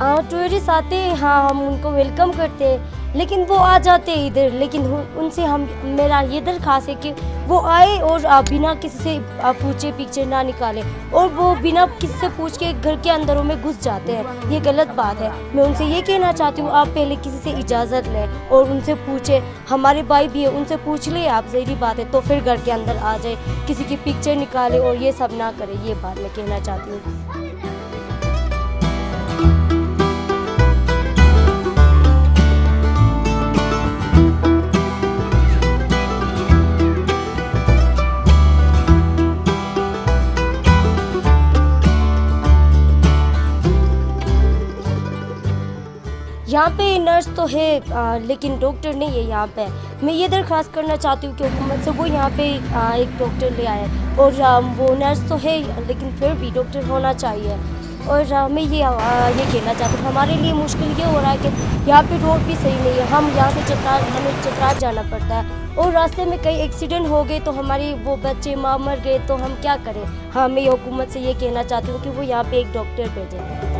Tourist आते हैं, हाँ हम उनको वेलकम करते हैं, लेकिन वो आ जाते हैं इधर, लेकिन उनसे मेरा ये दरख्वास्त है कि वो आए और बिना किसी से पूछे पिक्चर ना निकाले, और वो बिना किसी से पूछ के घर के अंदरों में घुस जाते हैं। ये गलत बात है। मैं उनसे ये कहना चाहती हूँ, आप पहले किसी से इजाज़त लें और उनसे पूछें। हमारे भाई भी है, उनसे पूछ ले आप, ज़रूरी बात है, तो फिर घर के अंदर आ जाए, किसी की पिक्चर निकाले और ये सब ना करे। ये बात मैं कहना चाहती हूँ। यहाँ पे नर्स तो है लेकिन डॉक्टर नहीं है यहाँ पे। मैं ये दरख्वास्त करना चाहती हूँ कि हुकूमत से वो यहाँ पे एक डॉक्टर ले आए, और वो नर्स तो है लेकिन फिर भी डॉक्टर होना चाहिए। और मैं ये कहना चाहती हूँ, हमारे लिए मुश्किल ये हो रहा है कि यहाँ पे रोड भी सही नहीं है। हम यहाँ से हमें चतराल जाना पड़ता है, और रास्ते में कई एक्सीडेंट हो गए तो हमारी वो बच्चे माँ मर गए, तो हम क्या करें। हाँ, मैं हुकूमत से ये कहना चाहती हूँ कि वो यहाँ पे एक डॉक्टर भेजें।